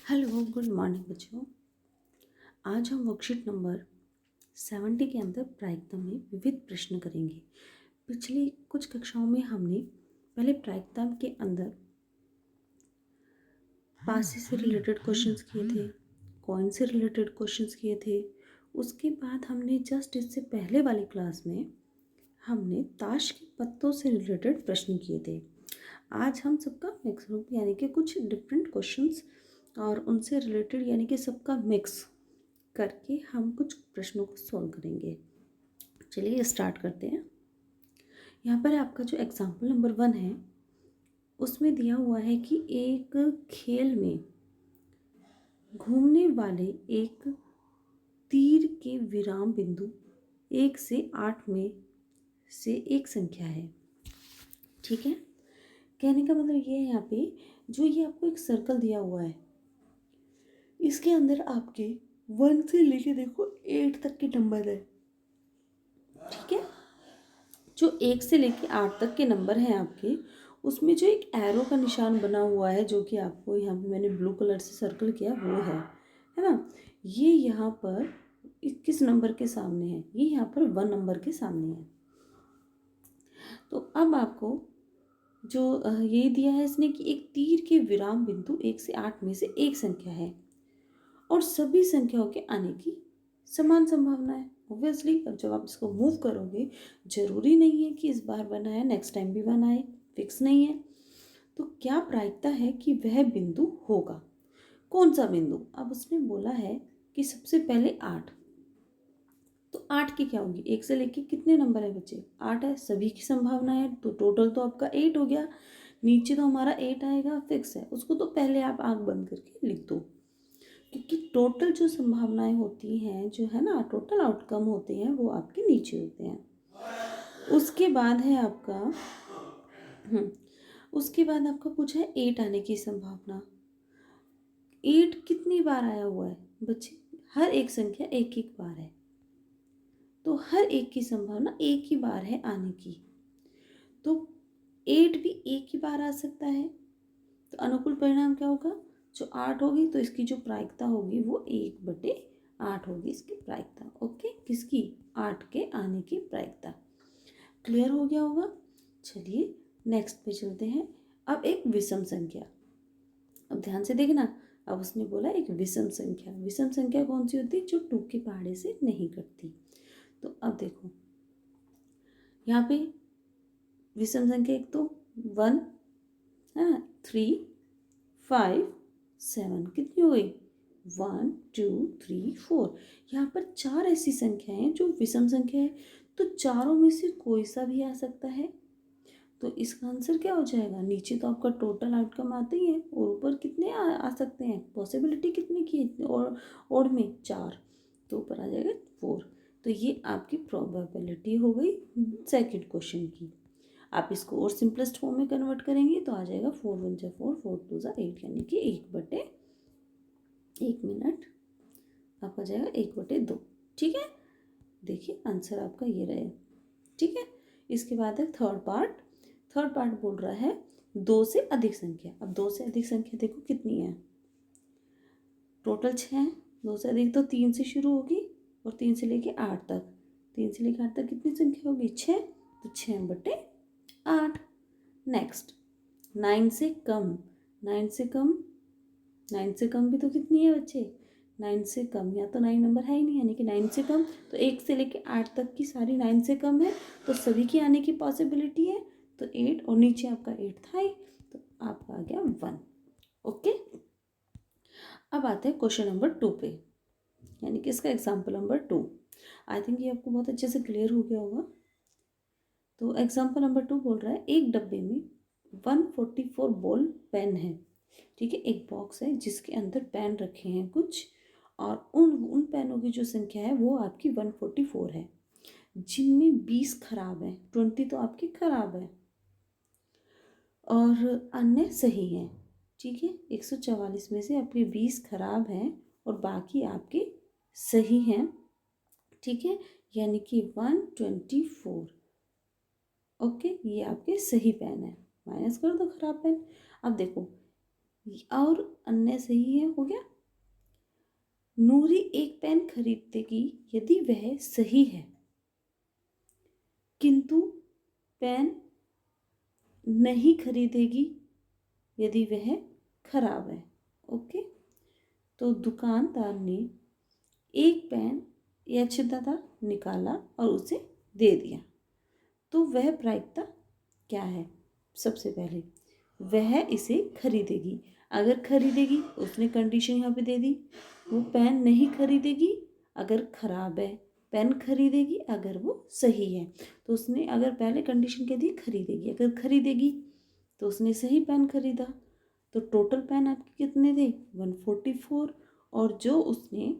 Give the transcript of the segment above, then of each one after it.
Hello good morning बच्चों। आज हम वर्कशीट नंबर 70 के अंदर प्रायिकता में विविध प्रश्न करेंगे। पिछली कुछ कक्षाओं में हमने पहले प्रायिकता के अंदर पासे से रिलेटेड क्वेश्चंस किए थे, कॉइन से रिलेटेड क्वेश्चंस किए थे। उसके बाद हमने जस्ट इससे पहले वाली क्लास में हमने ताश के पत्तों से रिलेटेड प्रश्न किए थे। आज हम सबका मिक्स ग्रुप यानी कि कुछ डिफरेंट क्वेश्चंस और उनसे रिलेटेड यानी कि सबका मिक्स करके हम कुछ प्रश्नों को सॉल्व करेंगे। चलिए स्टार्ट करते हैं। यहाँ पर आपका जो एग्जाम्पल नंबर 1 है उसमें दिया हुआ है कि एक खेल में घूमने वाले एक तीर के विराम बिंदु 1 से 8 में से एक संख्या है। ठीक है, कहने का मतलब ये है यहाँ पे जो ये आपको एक सर्कल दिया हुआ है, इसके अंदर आपके 1 से लेके देखो 8 तक के नंबर है। ठीक है, जो 1 से लेके 8 तक के नंबर हैं आपके, उसमें जो एक एरो का निशान बना हुआ है जो कि आपको यहाँ पे मैंने ब्लू कलर से सर्कल किया वो है ना। ये यहाँ पर किस नंबर के सामने है? ये यहाँ पर 1 नंबर के सामने है। तो अब आपको जो ये दिया है इसने कि एक तीर के विराम बिंदु 1 से 8 में से एक संख्या है और सभी संख्याओं के आने की समान संभावना है। ऑब्वियसली अब जब आप इसको मूव करोगे, जरूरी नहीं है कि इस बार 1 आए नेक्स्ट टाइम भी 1 आए, फिक्स नहीं है। तो क्या प्रायिकता है कि वह बिंदु होगा? कौन सा बिंदु? अब उसने बोला है कि सबसे पहले 8, तो 8 की क्या होगी? 1 से लेके कितने नंबर है बच्चे? 8 है, सभी की संभावना है, तो टोटल तो आपका 8 हो गया। नीचे तो हमारा 8 आएगा, फिक्स है, उसको तो पहले आप आंख बंद करके लिख दो, क्योंकि टोटल जो संभावनाएं होती हैं, जो है ना, टोटल आउटकम होते हैं वो आपके नीचे होते हैं। उसके बाद है आपका उसके बाद आपका पूछा है 8 आने की संभावना। 8 कितनी बार आया हुआ है बच्चे? हर एक संख्या एक एक बार है, तो हर एक की संभावना एक ही बार है आने की, तो 8 भी एक ही बार आ सकता है। तो अनुकूल परिणाम क्या होगा? जो 8 होगी तो इसकी जो प्रायिकता होगी वो 1/8 होगी इसकी प्रायिकता। ओके, किसकी? 8 के आने की प्रायिकता। क्लियर हो गया होगा। चलिए नेक्स्ट पे चलते हैं। अब एक विषम संख्या, अब ध्यान से देखना। अब उसने बोला एक विषम संख्या। विषम संख्या कौन सी होती है? जो 2 के पहाड़े से नहीं कटती। तो अब देखो यहाँ पे विषम संख्या एक तो 1 है ना, 3 5 7, कितनी हो गई? 1 2 3 4। यहाँ पर 4 ऐसी संख्याएं हैं जो विषम संख्या है, तो चारों में से कोई सा भी आ सकता है। तो इसका आंसर क्या हो जाएगा? नीचे तो आपका टोटल आउटकम आते ही है और ऊपर कितने आ सकते हैं? पॉसिबिलिटी कितने की? और में 4, तो ऊपर आ जाएगा 4। तो ये आपकी प्रोबेबिलिटी हो गई सेकंड क्वेश्चन की। आप इसको और सिंपलेस्ट फॉर्म में कन्वर्ट करेंगे तो आ जाएगा 4 1 जा 4 4 2 जा 8, यानी कि 1 मिनट आपका जाएगा 1/2। ठीक है, देखिए आंसर आपका ये रहेगा। ठीक है, इसके बाद है थर्ड पार्ट। थर्ड पार्ट बोल रहा है 2 से अधिक संख्या। अब 2 से अधिक संख्या देखो कितनी है? टोटल 6 है। 2 से अधिक तो 3 से शुरू होगी और 3 से लेके 8 तक। 3 से लेके 8 तक कितनी संख्या होगी? 6, तो 6/8। नेक्स्ट 9 से कम। 9 से कम, 9 से कम भी तो कितनी है बच्चे? 9 से कम, या तो 9 नंबर है ही नहीं, यानी कि 9 से कम, तो 1 से लेके 8 तक की सारी 9 से कम है, तो सभी की आने की पॉसिबिलिटी है। तो 8 और नीचे आपका 8 था ही, तो आपका आ गया 1। ओके, अब आते हैं क्वेश्चन नंबर 2 पे, यानी कि इसका एग्जाम्पल नंबर 2। आई थिंक ये आपको बहुत अच्छे से क्लियर हो गया होगा। तो एग्जाम्पल नंबर 2 बोल रहा है एक डब्बे में 144 बॉल पेन है। ठीक है, एक बॉक्स है जिसके अंदर पेन रखे हैं कुछ, और उन पेनों की जो संख्या है वो आपकी 144 है, जिनमें 20 खराब है, 20 तो आपकी खराब है और अन्य सही हैं। ठीक है, 144 में से आपके 20 खराब हैं और बाकी आपके सही हैं। ठीक है, यानी कि 124। ओके, ये आपके सही पेन है, माइनस कर दो खराब पेन। अब देखो और अन्य सही है, हो गया। नूरी एक पेन खरीदेगी यदि वह सही है, किंतु पेन नहीं खरीदेगी यदि वह खराब है। ओके, तो दुकानदार ने एक पेन यथातथा निकाला और उसे दे दिया, तो वह प्रायिकता क्या है? सबसे पहले वह इसे खरीदेगी। अगर खरीदेगी उसने कंडीशन यहाँ पे दे दी। वो पेन नहीं खरीदेगी अगर खराब है, पेन खरीदेगी अगर वो सही है। तो उसने अगर पहले कंडीशन कह दी खरीदेगी, अगर खरीदेगी तो उसने सही पेन खरीदा। तो टोटल पेन आपके कितने थे? 144। और जो उसने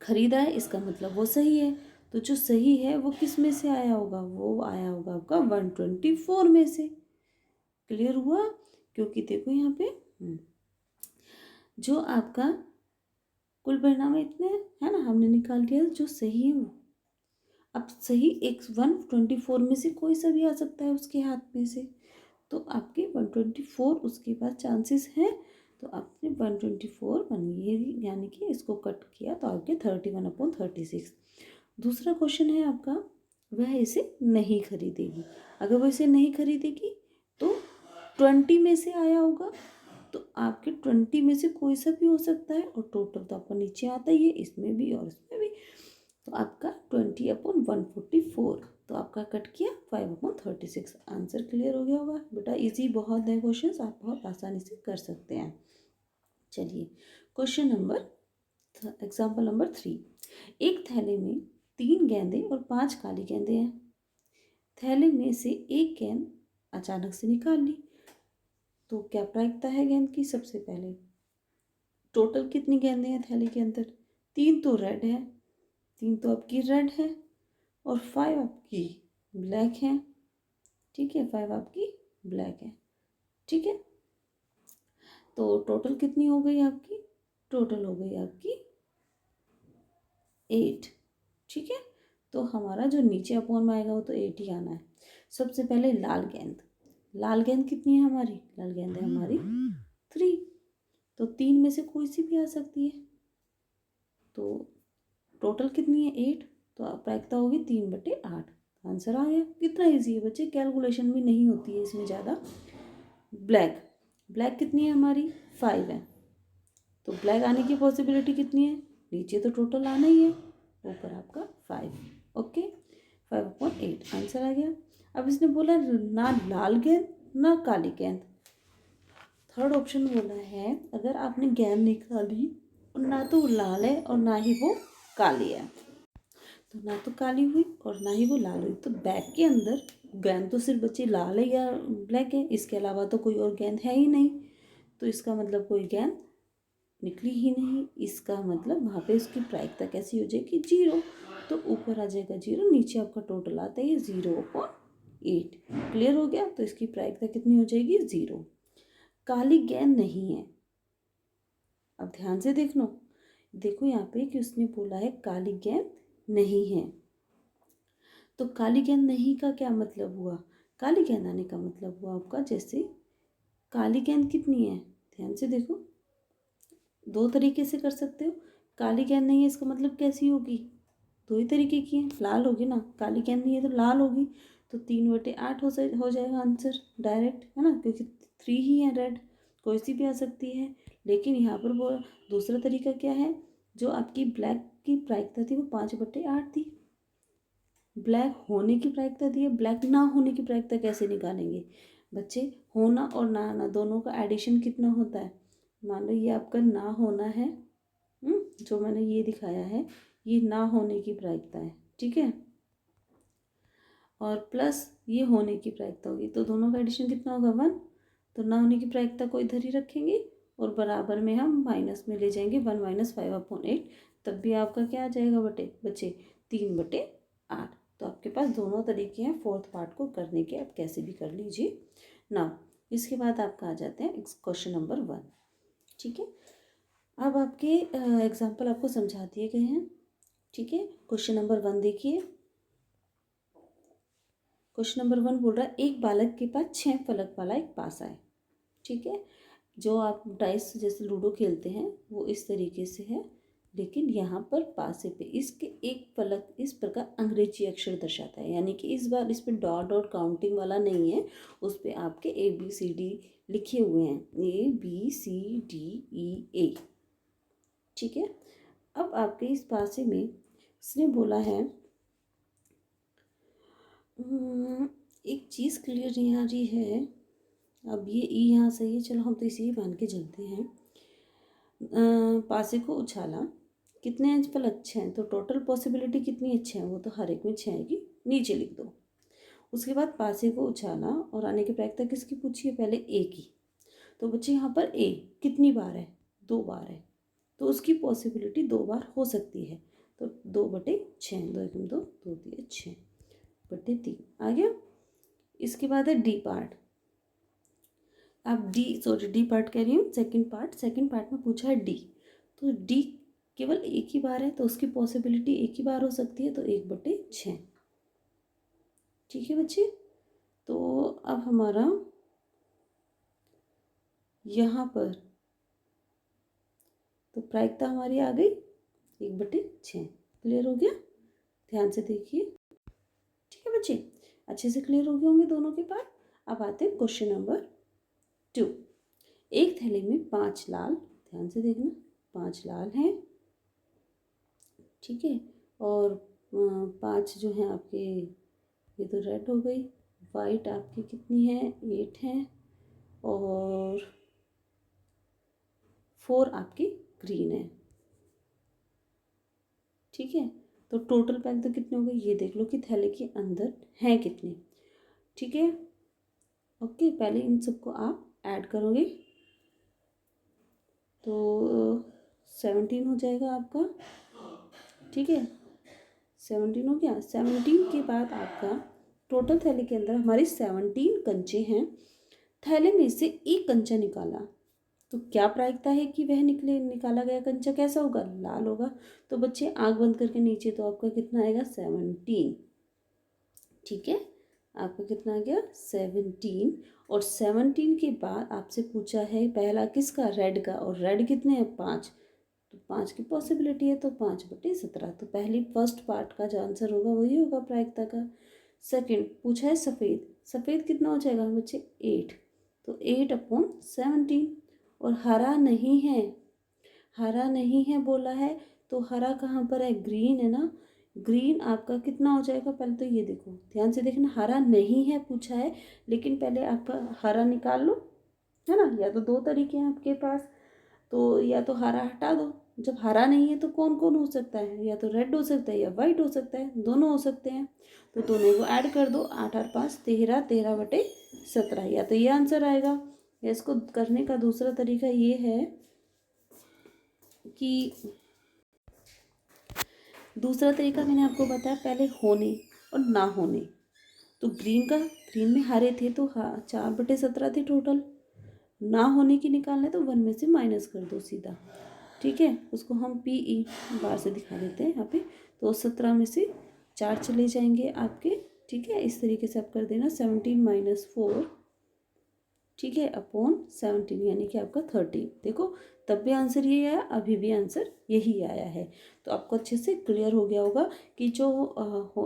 खरीदा है इसका मतलब वो सही है। तो जो सही है वो किस में से आया होगा? वो आया होगा आपका 124 में से। क्लियर हुआ? क्योंकि देखो यहाँ पे जो आपका कुल परिणाम इतने है ना, हमने निकाल दिया जो सही है वो। अब सही एक 124 में से कोई सा भी आ सकता है उसके हाथ में से, तो आपके 124 उसके पास चांसेस हैं। तो आपने 124 बनिए, यानी कि इसको कट किया तो आपके 31/36। दूसरा क्वेश्चन है आपका, वह इसे नहीं खरीदेगी। अगर वो इसे नहीं खरीदेगी तो 20 में से आया होगा, तो आपके 20 में से कोई सा भी हो सकता है। और टोटल तो आपका नीचे आता ही है, इसमें भी और इसमें भी। तो आपका 20/144, तो आपका कट किया 5/36। आंसर क्लियर हो गया होगा बेटा। इजी बहुत है क्वेश्चंस, आप बहुत आसानी से कर सकते हैं। चलिए क्वेश्चन नंबर एग्जाम्पल नंबर 3। एक थैले में 3 गेंदें और 5 काली गेंदें हैं। थैले में से एक गेंद अचानक से निकाल ली, तो क्या प्रायिकता है गेंद की? सबसे पहले टोटल कितनी गेंदें हैं थैले के अंदर? 3 तो रेड है, 3 तो आपकी रेड है और 5 आपकी ब्लैक है। ठीक है, 5 आपकी ब्लैक है। ठीक है, तो टोटल कितनी हो गई आपकी? टोटल हो गई आपकी 8। ठीक है, तो हमारा जो नीचे अपॉन में आएगा वो तो 8 ही आना है। सबसे पहले लाल गेंद, लाल गेंद कितनी है हमारी? लाल गेंद है हमारी 3। तो 3 में से कोई सी भी आ सकती है। तो टोटल कितनी है? 8। तो प्रायिकता होगी 3/8। आंसर आ गया। कितना इजी है बच्चे, कैलकुलेशन भी नहीं होती है इसमें ज़्यादा। ब्लैक, ब्लैक कितनी है हमारी? 5 है। तो ब्लैक आने की पॉसिबिलिटी कितनी है? नीचे तो टोटल आना ही है, ऊपर आपका 5। ओके, 5/8 आंसर आ गया। अब इसने बोला ना लाल गेंद ना काली गेंद। थर्ड ऑप्शन बोला है, अगर आपने गेंद निकाली और ना तो वो लाल है और ना ही वो काली है, तो ना तो काली हुई और ना ही वो लाल हुई। तो बैग के अंदर गेंद तो सिर्फ बच्चे लाल है या ब्लैक है, इसके अलावा तो कोई और गेंद है ही नहीं। तो इसका मतलब कोई गेंद निकली ही नहीं। इसका मतलब वहाँ पे उसकी प्रायिकता कैसी हो जाएगी? 0। तो ऊपर आ जाएगा 0, नीचे आपका टोटल आता है 0/8। क्लियर हो गया? तो इसकी प्रायिकता कितनी हो जाएगी? 0। काली गेंद नहीं है। अब ध्यान से देख लो, देखो यहाँ पे कि उसने बोला है काली गेंद नहीं है। तो काली गेंद नहीं का क्या मतलब हुआ? काली गेंद आने का मतलब हुआ आपका, जैसे काली गेंद कितनी है? ध्यान से देखो, दो तरीके से कर सकते हो। काली गेंद नहीं है इसका मतलब कैसी होगी? दो ही तरीके की है, लाल होगी ना। काली गेंद नहीं है तो लाल होगी। तो 3/8 हो जाएगा आंसर डायरेक्ट, है ना, क्योंकि 3 ही है रेड, कोई सी भी आ सकती है। लेकिन यहाँ पर वो दूसरा तरीका क्या है, जो आपकी ब्लैक की प्रायिकता थी वो 5/8 थी। ब्लैक होने की प्रायिकता दी है, ब्लैक ना होने की प्रायिकता कैसे निकालेंगे बच्चे? होना और ना आना दोनों का एडिशन कितना होता है? मान लो ये आपका ना होना है, जो मैंने ये दिखाया है, ये ना होने की प्रायिकता है। ठीक है, और प्लस ये होने की प्रायिकता होगी, तो दोनों का एडिशन कितना होगा? 1। तो ना होने की प्रायिकता को इधर ही रखेंगे और बराबर में हम माइनस में ले जाएंगे 1 - 5/8। तब भी आपका क्या आ जाएगा बच्चे? 3/8। तो आपके पास दोनों तरीके हैं फोर्थ पार्ट को करने के, आप कैसे भी कर लीजिए ना। इसके बाद आपका आ जाते हैं क्वेश्चन नंबर 1। ठीक है, अब आपके एग्जाम्पल आपको समझा दिए गए हैं। ठीक है, क्वेश्चन नंबर 1 देखिए। क्वेश्चन नंबर 1 बोल रहा है, एक बालक के पास 6 फलक वाला एक पासा है। ठीक है, जो आप डाइस जैसे लूडो खेलते हैं वो इस तरीके से है, लेकिन यहाँ पर पासे पे इसके एक फलक इस प्रकार अंग्रेजी अक्षर दर्शाता है, यानी कि इस बार इस पे डॉट डॉट काउंटिंग वाला नहीं है, उस पे आपके ABCD लिखे हुए हैं, ABCDEA। ठीक है। अब आपके इस पासे में इसने बोला है एक चीज़ क्लियर यहाँ रही है। अब ये ई यहाँ सही है, चलो हम तो इसी ही मान के चलते हैं। पासे को उछाला, कितने अंश फलक 6 हैं, तो टोटल पॉसिबिलिटी कितनी है 6, वो तो हर एक में 6 आएगी, नीचे लिख दो। उसके बाद पासे को उछाला और आने की प्रायिकता किसकी पूछी है, पहले ए की। तो बच्चे यहाँ पर ए कितनी बार है, 2 बार है, तो उसकी पॉसिबिलिटी 2 बार हो सकती है। तो 2/6, 2 एकम 2, 2 दिए 6/3 आ गया। इसके बाद है डी पार्ट। अब डी पार्ट कह रही हूँ, सेकंड पार्ट में पूछा है डी, तो डी केवल एक ही बार है, तो उसकी पॉसिबिलिटी एक ही बार हो सकती है, तो 1/6। ठीक है बच्चे। तो अब हमारा यहाँ पर तो प्रायिकता हमारी आ गई 1/6। क्लियर हो गया, ध्यान से देखिए। ठीक है बच्चे, अच्छे से क्लियर हो गए होंगे दोनों के पार्ट। अब आते हैं क्वेश्चन नंबर 2। एक थैले में 5 लाल, ध्यान से देखना, 5 लाल हैं, ठीक है, और 5 जो हैं आपके, ये तो रेड हो गई, वाइट आपकी कितनी है 8 हैं, और 4 आपकी ग्रीन है। ठीक है, तो टोटल पहले तो कितने हो गए ये देख लो कि थैले के अंदर हैं कितने। ठीक है, ओके, पहले इन सबको आप ऐड करोगे तो 17 हो जाएगा आपका। ठीक है, 17 हो गया। 17 के बाद आपका टोटल थैले के अंदर हमारे 17 कंचे हैं, थैले में से एक कंचा निकाला, तो क्या प्रायिकता है कि वह निकाला गया कंचा कैसा होगा, लाल होगा। तो बच्चे आँख बंद करके नीचे, तो आपका कितना आएगा 17। ठीक है, आपका कितना आ गया 17। और 17 के बाद आपसे पूछा है पहला किसका, रेड का, और रेड कितने हैं 5, तो 5 की पॉसिबिलिटी है, तो 5/17। तो पहली फर्स्ट पार्ट का जो आंसर होगा वही होगा प्रायिकता का। सेकंड पूछा है सफ़ेद, सफ़ेद कितना हो जाएगा बच्चे 8, तो 8/17। और हरा नहीं है, हरा नहीं है बोला है, तो हरा कहाँ पर है, ग्रीन है ना, ग्रीन आपका कितना हो जाएगा, पहले तो ये देखो ध्यान से देखना, हरा नहीं है पूछा है, लेकिन पहले आपका हरा निकाल लो, है ना। या तो 2 तरीके हैं आपके पास, तो या तो हरा हटा दो, जब हरा नहीं है तो कौन कौन हो सकता है, या तो रेड हो सकता है या वाइट हो सकता है, दोनों हो सकते हैं, तो दोनों को ऐड कर दो, 8 और 5 13, 13/17, या तो ये आंसर आएगा। या इसको करने का दूसरा तरीका ये है कि दूसरा तरीका मैंने आपको बताया, पहले होने और ना होने। तो ग्रीन में हरे थे तो हाँ 4/17 थे टोटल, ना होने की निकालना है तो 1 में से माइनस कर दो सीधा। ठीक है, उसको हम PE बार से दिखा देते हैं यहाँ पे, तो 17 में से 4 चले जाएंगे आपके। ठीक है, इस तरीके से आप कर देना 17 - 4, ठीक है, अपॉन 17, यानी कि आपका 30। देखो तब भी आंसर यही आया, अभी भी आंसर यही आया है। तो आपको अच्छे से क्लियर हो गया होगा कि जो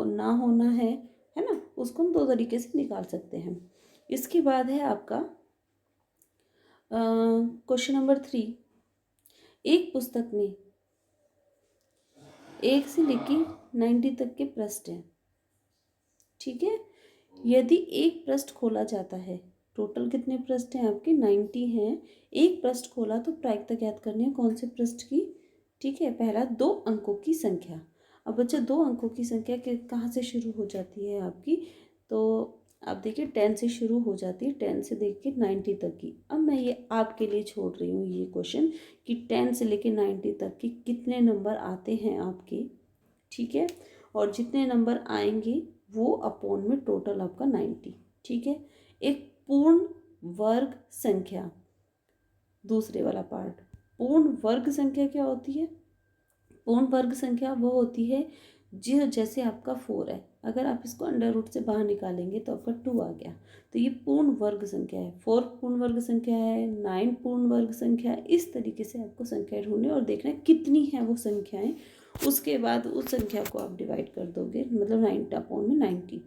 ना होना है ना, उसको हम 2 तरीके से निकाल सकते हैं। इसके बाद है आपका क्वेश्चन नंबर 3। एक पुस्तक में 1 से लेके 90 तक के पृष्ठ हैं। ठीक है, यदि एक पृष्ठ खोला जाता है, टोटल कितने पृष्ठ हैं आपके 90 हैं, एक पृष्ठ खोला तो प्रायिकता ज्ञात करनी है कौन से पृष्ठ की। ठीक है, पहला 2 अंकों की संख्या। अब बच्चा 2 अंकों की संख्या कहाँ से शुरू हो जाती है आपकी, तो आप देखिए 10 से शुरू हो जाती है, 10 से लेके 90 तक की। अब मैं ये आपके लिए छोड़ रही हूँ ये क्वेश्चन कि 10 से लेके 90 तक की कितने नंबर आते हैं आपके। ठीक है, और जितने नंबर आएंगे वो अपॉन में टोटल आपका 90। ठीक है, एक पूर्ण वर्ग संख्या, दूसरे वाला पार्ट, पूर्ण वर्ग संख्या क्या होती है, पूर्ण वर्ग संख्या वो होती है जो जैसे आपका 4 है, अगर आप इसको अंडर रूट से बाहर निकालेंगे तो आपका 2 आ गया। तो ये पूर्ण वर्ग संख्या है, 4 पूर्ण वर्ग संख्या है, 9 पूर्ण वर्ग संख्या है। इस तरीके से आपको संख्याएं ढूंढनी और देखना है कितनी है वो संख्याएं। उसके बाद उस संख्या को आप डिवाइड कर दोगे, मतलब 90/90।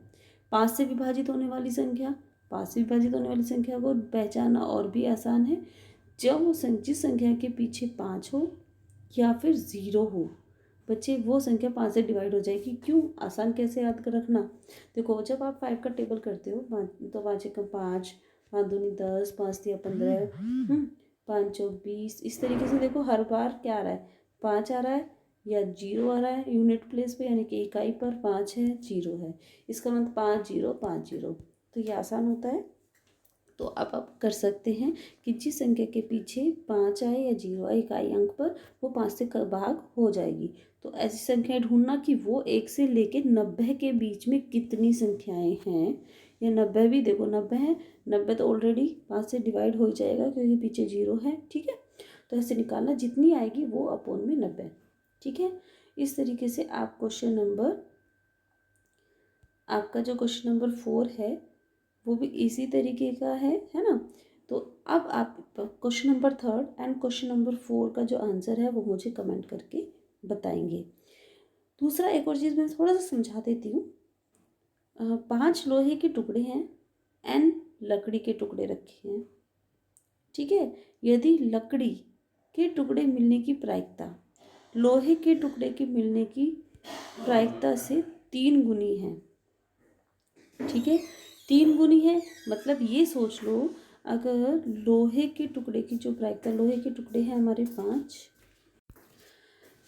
5 से विभाजित होने वाली संख्या, 5 से विभाजित होने वाली संख्या को पहचानना और भी आसान है। जब वो जिस संख्या के पीछे 5 हो या फिर 0 हो बच्चे, वो संख्या 5 से डिवाइड हो जाएगी। क्यों? आसान कैसे याद कर रखना, देखो जब आप 5 का टेबल करते हो तो 5 एकम 5, 5 दूनी 10, 5 तिया 15, 5 चौक 20। इस तरीके से देखो हर बार क्या आ रहा है, 5 आ रहा है या 0 आ रहा है यूनिट प्लेस पे, यानी कि इकाई पर 5 है 0 है, इसका मतलब 5 0 5 0। तो ये आसान होता है। तो अब आप कर सकते हैं कि जिस संख्या के पीछे 5 आए या 0 आए इकाई अंक पर, वो 5 से भाग हो जाएगी। तो ऐसी संख्याएं ढूंढना कि वो 1 से लेके 90 के बीच में कितनी संख्याएं हैं, या 90 भी देखो 90 है, 90 तो ऑलरेडी 5 से डिवाइड हो ही जाएगा क्योंकि पीछे 0 है। ठीक है, तो ऐसे निकालना, जितनी आएगी वो अपॉन में 90। ठीक है, इस तरीके से आप आपका जो क्वेश्चन नंबर 4 है वो भी इसी तरीके का है ना। तो अब आप question number 3 and question number 4 का जो आंसर है वो मुझे कमेंट करके बताएंगे। दूसरा एक और चीज़ मैं थोड़ा सा समझा देती हूँ। 5 लोहे के टुकड़े हैं, n लकड़ी के टुकड़े रखे हैं। ठीक है, यदि लकड़ी के टुकड़े मिलने की प्रायिकता लोहे के टुकड़े के मिलने की प्रायिकता से 3 गुनी है। ठीक है, 3 गुनी है, मतलब ये सोच लो अगर लोहे के टुकड़े की जो प्रायिकता, लोहे के टुकड़े हैं हमारे 5,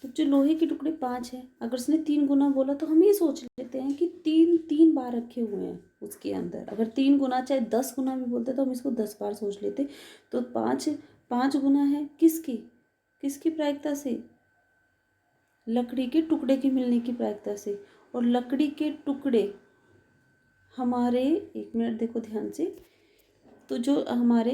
तो जो लोहे के टुकड़े 5 है, अगर उसने 3 गुना बोला तो हम ये सोच लेते हैं कि 3 बार रखे हुए हैं उसके अंदर। अगर 3 गुना चाहे 10 गुना भी बोलते तो हम इसको 10 बार सोच लेते। तो 5 गुना है किसकी प्रायिकता से, लकड़ी के टुकड़े के मिलने की प्रायिकता से। और लकड़ी के टुकड़े हमारे, एक मिनट देखो ध्यान से, तो जो हमारे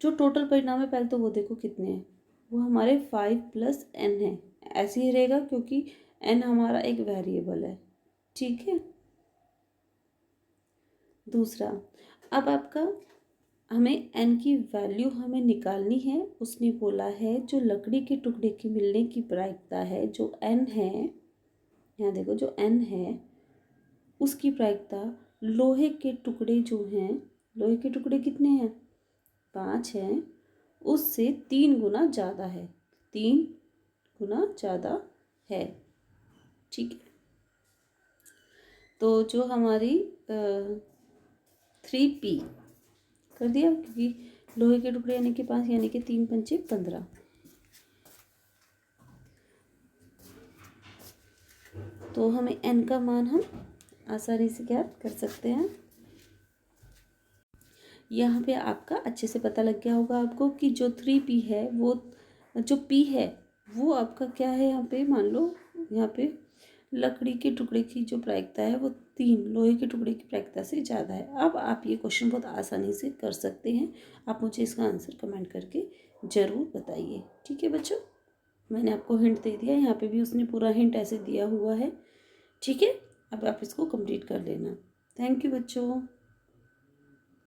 जो टोटल परिणाम है पहले तो वो देखो कितने हैं, वो हमारे 5 + n है। ऐसे ही रहेगा क्योंकि n हमारा एक वेरिएबल है। ठीक है, दूसरा, अब आपका हमें n की वैल्यू हमें निकालनी है। उसने बोला है जो लकड़ी के टुकड़े की मिलने की प्रायिकता है, जो n है, यहाँ देखो जो n है उसकी प्रायिकता लोहे के टुकड़े जो हैं, लोहे के टुकड़े कितने हैं, 5 हैं, उससे 3 गुना ज़्यादा है, 3 गुना ज़्यादा है। ठीक है, तो जो हमारी 3p कर दिया, क्योंकि लोहे के टुकड़े यानी कि 5, यानी कि 3 पंचे 15। तो हमें n का मान हम आसानी से ज्ञात कर सकते हैं। यहाँ पे आपका अच्छे से पता लग गया होगा आपको कि जो 3p है, वो जो p है वो आपका क्या है, यहाँ पे मान लो यहाँ पे लकड़ी के टुकड़े की जो प्रायिकता है वो 3 लोहे के टुकड़े की प्रायिकता से ज़्यादा है। अब आप ये क्वेश्चन बहुत आसानी से कर सकते हैं। आप मुझे इसका आंसर कमेंट करके ज़रूर बताइए। ठीक है बच्चों, मैंने आपको हिंट दे दिया, यहाँ पे भी उसने पूरा हिंट ऐसे दिया हुआ है। ठीक है, अब आप इसको कंप्लीट कर लेना। थैंक यू बच्चों।